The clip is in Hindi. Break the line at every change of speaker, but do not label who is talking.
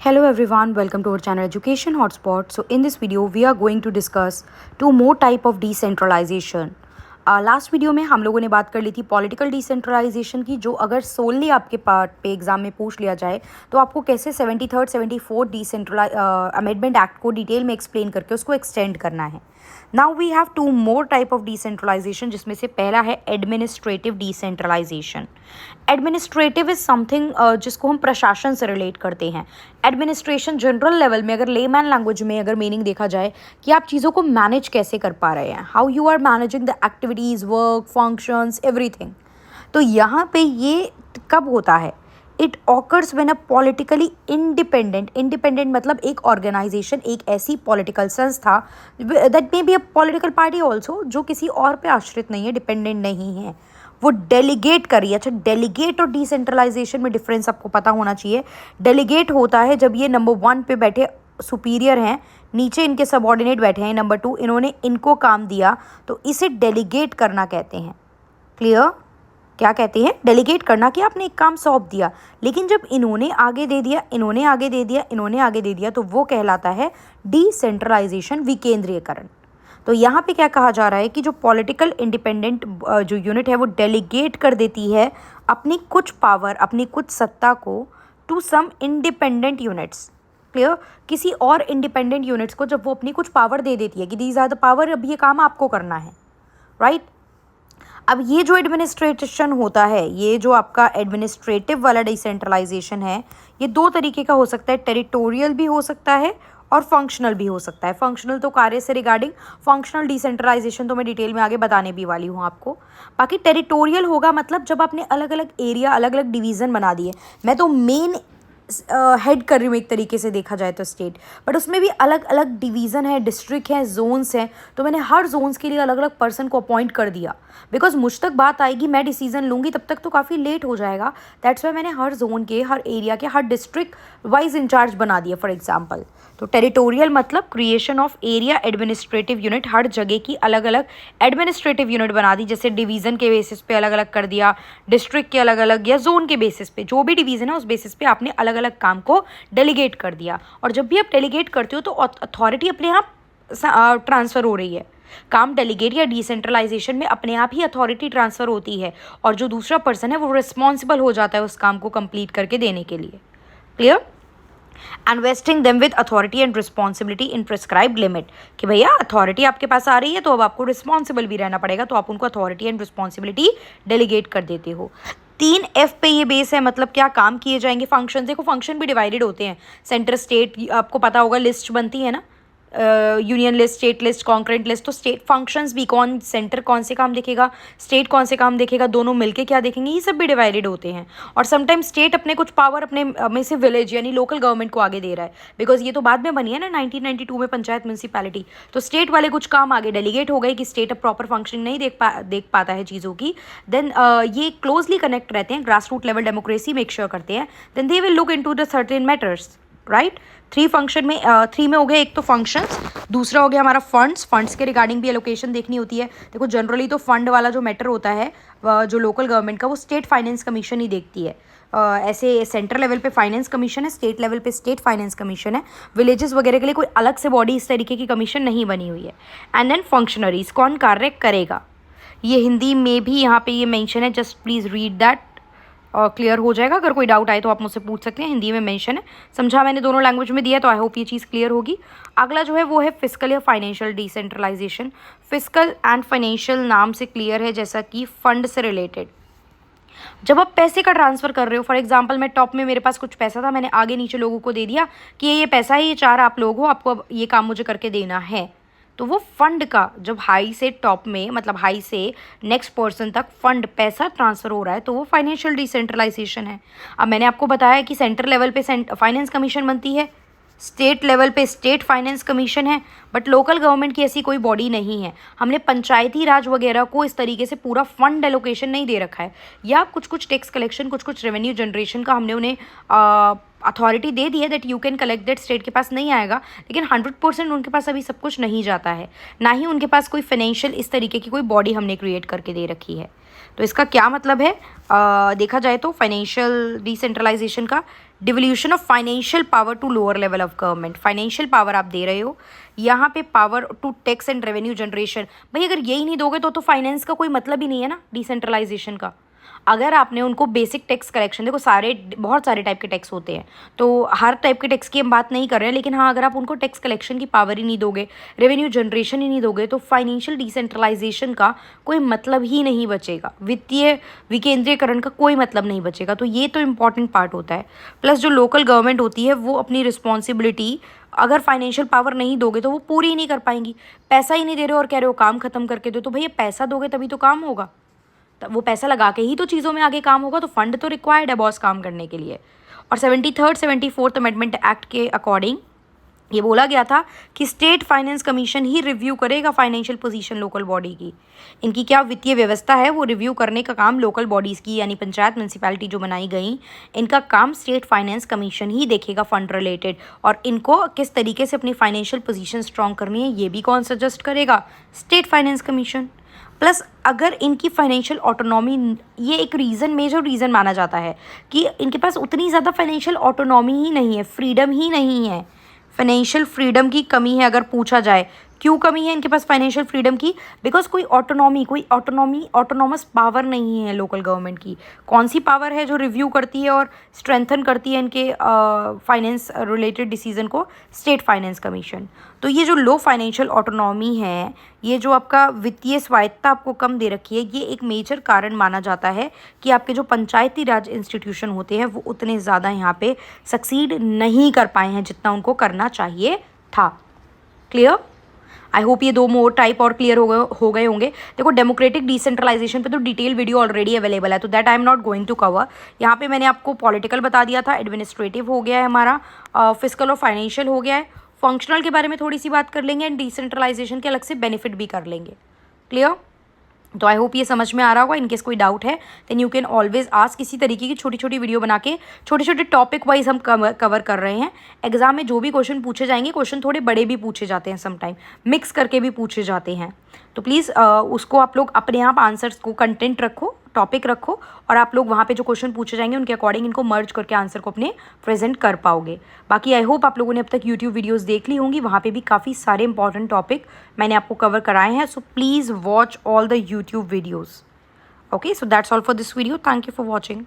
Hello everyone, welcome to our channel Education Hotspot. So in this video we are going to discuss two more type of decentralization. Last video में हम लोगों ने बात कर ली थी पॉलिटिकल डिसेंट्रलाइजेशन की, जो अगर सोलली आपके पार्ट पे एग्जाम में पूछ लिया जाए तो आपको कैसे 73rd 74th decentralise amendment act को डिटेल में एक्सप्लेन करके उसको एक्सटेंड करना है. Now we have two more type of decentralisation, जिसमें से पहला है administrative decentralisation. Administrative is something जिसको हम प्रशासन से रिलेट करते हैं. एडमिनिस्ट्रेशन जनरल लेवल में, अगर लेमैन लैंग्वेज में अगर मीनिंग देखा जाए कि आप चीज़ों को मैनेज कैसे कर पा रहे हैं, how you are managing the activities, work, functions, everything. तो यहाँ पे ये कब होता है? It occurs when a politically independent मतलब एक ऑर्गेनाइजेशन, एक ऐसी पॉलिटिकल संस्था, that may be a political party also, जो किसी और पे आश्रित नहीं है, डिपेंडेंट नहीं है, वो डेलीगेट करिए. अच्छा, डेलीगेट और डिसेंट्रलाइजेशन में डिफरेंस आपको पता होना चाहिए. डेलीगेट होता है जब ये नंबर 1 पे बैठे सुपीरियर हैं, नीचे इनके सबऑर्डिनेट बैठे हैं नंबर 2, इन्होंने इनको काम दिया, तो इसे डेलीगेट करना कहते हैं. क्लियर? क्या कहते हैं? डेलीगेट करना, कि आपने एक काम सौंप दिया, लेकिन जब इन्होंने आगे दे दिया, इन्होंने आगे दे दिया, इन्होंने आगे दे दिया, तो वो कहलाता है डिसेंट्रलाइजेशन, विकेंद्रीयकरण. तो यहाँ पे क्या कहा जा रहा है कि जो पॉलिटिकल इंडिपेंडेंट जो यूनिट है वो डेलीगेट कर देती है अपनी कुछ पावर, अपनी कुछ सत्ता को to some independent units. Clear? किसी और इंडिपेंडेंट यूनिट्स को जब वो अपनी कुछ पावर दे देती है कि दीज आर द पावर, अब ये काम आपको करना है, राइट? अब ये जो एडमिनिस्ट्रेशन होता है, ये जो आपका एडमिनिस्ट्रेटिव वाला डिसेंट्रलाइजेशन है, ये दो तरीके का हो सकता है. टेरिटोरियल भी हो सकता है और फंक्शनल भी हो सकता है. फंक्शनल तो कार्य से रिगार्डिंग, फंक्शनल डिसेंट्रलाइजेशन तो मैं डिटेल में आगे बताने भी वाली हूँ आपको. बाकी टेरिटोरियल होगा मतलब जब आपने अलग अलग एरिया, अलग अलग डिवीज़न बना दिए. मैं तो मेन हेड कर रही हूँ एक तरीके से देखा जाए तो स्टेट, बट उसमें भी अलग अलग डिवीज़न है, डिस्ट्रिक्ट है, जोन्स हैं, तो मैंने हर जोन्स के लिए अलग अलग पर्सन को अपॉइंट कर दिया. बिकॉज मुझ तक बात आएगी, मैं डिसीजन लूँगी, तब तक तो काफ़ी लेट हो जाएगा. दैट्स वाई मैंने हर जोन के, हर एरिया के, हर डिस्ट्रिक्ट वाइज इंचार्ज बना दिया. फॉर एग्जाम्पल, तो टेरिटोरियल मतलब creation of area administrative unit, हर जगह की अलग अलग एडमिनिस्ट्रेटिव यूनिट बना दी. जैसे डिवीज़न के बेसिस पे अलग अलग कर दिया, डिस्ट्रिक्ट के अलग अलग, या जोन के बेसिस पे, जो भी डिवीज़न है उस बेसिस पे आपने अलग अलग काम को डेलीगेट कर दिया. और जब भी आप डेलीगेट करते हो तो अथॉरिटी अपने आप ट्रांसफ़र हो रही है. काम डेलीगेट या डिसेंट्रलाइजेशन में अपने आप ही अथॉरिटी ट्रांसफ़र होती है, और जो दूसरा पर्सन है वो रिस्पॉन्सिबल हो जाता है उस काम को कंप्लीट करके देने के लिए. Clear? And wasting them with authority and responsibility in prescribed limit, कि भैया अथॉरिटी आपके पास आ रही है तो अब आपको रिस्पॉन्सिबल भी रहना पड़ेगा, तो आप उनको अथॉरिटी एंड रिस्पॉन्सिबिलिटी डेलीगेट कर देते हो. 3F पे ये बेस है, मतलब क्या काम किए जाएंगे. फंक्शन, देखो फंक्शन भी डिवाइडेड होते हैं. सेंटर स्टेट, आपको पता होगा लिस्ट बनती है ना, union list, state list, concurrent list. तो स्टेट फंक्शंस भी, कौन सेंटर कौन से काम देखेगा, स्टेट कौन से काम देखेगा, दोनों मिलके क्या देखेंगे, ये सब भी डिवाइडेड होते हैं. और समटाइम स्टेट अपने कुछ पावर अपने में से विलेज यानी लोकल गवर्नमेंट को आगे दे रहा है, बिकॉज ये तो बाद में बनी है ना 1992 में पंचायत म्यूनसिपैलिटी. तो स्टेट वाले कुछ काम आगे डेलीगेट हो गए कि स्टेट अब प्रॉपर फंक्शनिंग नहीं देख पाता है चीज़ों की. देन ये क्लोजली कनेक्ट रहते हैं, grass root level democracy make sure करते हैं. Then they will look into the certain matters, right? 3 में हो गया. एक तो फंक्शंस, दूसरा हो गया हमारा फंड्स के रिगार्डिंग भी एलोकेशन देखनी होती है. देखो जनरली तो फंड वाला जो मैटर होता है जो लोकल गवर्नमेंट का, वो स्टेट फाइनेंस कमीशन ही देखती है. ऐसे सेंट्रल लेवल पे फाइनेंस कमीशन है, स्टेट लेवल पे स्टेट फाइनेंस कमीशन है. विलेजेस वगैरह के लिए कोई अलग से बॉडी इस तरीके की कमीशन नहीं बनी हुई है. एंड देन फंक्शनरीज, कौन कार्य करेगा, ये हिंदी में भी यहाँ पे ये मेंशन है. जस्ट प्लीज़ रीड दैट और क्लियर हो जाएगा. अगर कोई डाउट आए तो आप मुझसे पूछ सकते हैं, हिंदी में मेंशन है. समझा मैंने दोनों लैंग्वेज में दिया, तो आई होप ये चीज़ क्लियर होगी. अगला जो है वो है फिजिकल या financial decentralisation. Physical and financial नाम से क्लियर है, जैसा कि फंड से रिलेटेड. जब आप पैसे का ट्रांसफ़र कर रहे हो, फॉर एग्जांपल मैं टॉप में मेरे पास कुछ पैसा था, मैंने आगे नीचे लोगों को दे दिया कि ये पैसा है, ये 4 आप लोग हो, आपको अब ये काम मुझे करके देना है. तो वो फंड का, जब हाई से टॉप में, मतलब हाई से नेक्स्ट पर्सन तक फंड पैसा ट्रांसफ़र हो रहा है, तो वो फाइनेंशियल डिसेंट्रलाइजेशन है. अब मैंने आपको बताया कि सेंटर लेवल पे फाइनेंस कमीशन बनती है, स्टेट लेवल पे स्टेट फाइनेंस कमीशन है, बट लोकल गवर्नमेंट की ऐसी कोई बॉडी नहीं है. हमने पंचायती राज वगैरह को इस तरीके से पूरा फंड एलोकेशन नहीं दे रखा है, या कुछ कुछ टैक्स कलेक्शन, कुछ कुछ रेवेन्यू जनरेशन का हमने उन्हें अथॉरिटी दे दी है, that you can collect that. State के पास नहीं आएगा, लेकिन 100% उनके पास अभी सब कुछ नहीं जाता है, ना ही उनके पास कोई फाइनेंशियल इस तरीके की कोई बॉडी हमने क्रिएट करके दे रखी है. तो इसका क्या मतलब है देखा जाए तो फाइनेंशियल डिसेंट्रलाइजेशन का, devolution of financial power to lower level of government. Financial power आप दे रहे हो, यहाँ पे power to tax and revenue generation. भाई अगर यही नहीं दोगे तो फाइनेंस का कोई मतलब ही नहीं है ना डिसेंट्रलाइजेशन का। अगर आपने उनको बेसिक टैक्स कलेक्शन, देखो बहुत सारे टाइप के टैक्स होते हैं, तो हर टाइप के टैक्स की हम बात नहीं कर रहे हैं, लेकिन हाँ अगर आप उनको टैक्स कलेक्शन की पावर ही नहीं दोगे, रेवेन्यू जनरेशन ही नहीं दोगे, तो फाइनेंशियल डिसेंट्रलाइजेशन का कोई मतलब ही नहीं बचेगा, वित्तीय विकेंद्रीकरण का कोई मतलब नहीं बचेगा। तो ये तो इम्पॉर्टेंट पार्ट होता है। प्लस जो लोकल गवर्नमेंट होती है वो अपनी रिस्पॉन्सिबिलिटी अगर फाइनेंशियल पावर नहीं दोगे तो वो पूरी ही नहीं कर पाएंगी। पैसा ही नहीं दे रहे हो और कह रहे हो काम खत्म करके दो, तो भैया पैसा दोगे तभी तो काम होगा, वो पैसा लगा के ही तो चीज़ों में आगे काम होगा। तो फंड तो रिक्वायर्ड है बॉस काम करने के लिए। और 73rd 74th अमेंडमेंट एक्ट के अकॉर्डिंग ये बोला गया था कि स्टेट फाइनेंस कमीशन ही रिव्यू करेगा फाइनेंशियल पोजीशन लोकल बॉडी की। इनकी क्या वित्तीय व्यवस्था है वो रिव्यू करने का काम लोकल बॉडीज़ की, यानी पंचायत म्यूनसिपैलिटी जो बनाई गई, इनका काम स्टेट फाइनेंस कमीशन ही देखेगा फंड रिलेटेड। और इनको किस तरीके से अपनी फाइनेंशियल पोजीशन स्ट्रॉन्ग करनी है ये भी कौन सजेस्ट करेगा? State finance commission. प्लस अगर इनकी फाइनेंशियल ऑटोनॉमी, ये एक रीज़न, मेजर रीज़न माना जाता है कि इनके पास उतनी ज़्यादा फाइनेंशियल ऑटोनॉमी ही नहीं है, फ्रीडम ही नहीं है, फाइनेंशियल फ्रीडम की कमी है। अगर पूछा जाए क्यों कमी है इनके पास फाइनेंशियल फ्रीडम की, बिकॉज कोई ऑटोनॉमस पावर नहीं है लोकल गवर्नमेंट की। कौन सी पावर है जो रिव्यू करती है और स्ट्रेंथन करती है इनके फाइनेंस रिलेटेड डिसीजन को? State finance commission. तो ये जो लो फाइनेंशियल ऑटोनॉमी है, ये जो आपका वित्तीय स्वायत्ता आपको कम दे रखी है, ये एक मेजर कारण माना जाता है कि आपके जो पंचायती राज इंस्टीट्यूशन होते हैं वो उतने ज़्यादा यहाँ पे सक्सीड नहीं कर पाए हैं जितना उनको करना चाहिए था। क्लियर? आई होप ये 2 मोर टाइप और क्लियर हो गए होंगे। देखो डेमोक्रेटिक डिसेंट्रलाइजेशन पे तो डिटेल वीडियो ऑलरेडी अवेलेबल है, तो that I am not going to cover. यहाँ पे मैंने आपको पॉलिटिकल बता दिया था, एडमिनिस्ट्रेटिव हो गया है हमारा, फिजिकल और फाइनेंशियल हो गया है, फंक्शनल के बारे में थोड़ी सी बात कर लेंगे एंड डिसेंट्रलाइजेशन के अलग से बेनिफिट भी कर लेंगे। क्लियर? तो आई होप ये समझ में आ रहा होगा। इनकेस कोई डाउट है then you can always ask. इसी तरीके की छोटी छोटी वीडियो बना के छोटे छोटे टॉपिक वाइज हम कवर कर रहे हैं। एग्जाम में जो भी क्वेश्चन पूछे जाएंगे, क्वेश्चन थोड़े बड़े भी पूछे जाते हैं, समटाइम मिक्स करके भी पूछे जाते हैं, तो प्लीज़ उसको आप लोग अपने आप आंसर्स को कंटेंट रखो, टॉपिक रखो, और आप लोग वहाँ पे जो क्वेश्चन पूछे जाएंगे उनके अकॉर्डिंग इनको मर्ज करके आंसर को अपने प्रेजेंट कर पाओगे। बाकी आई होप आप लोगों ने अब तक यूट्यूब वीडियोस देख ली होंगी, वहाँ पे भी काफ़ी सारे इंपॉर्टेंट टॉपिक मैंने आपको कवर कराए हैं। So please watch all the YouTube videos. Okay, so that's all for this video. Thank you for watching.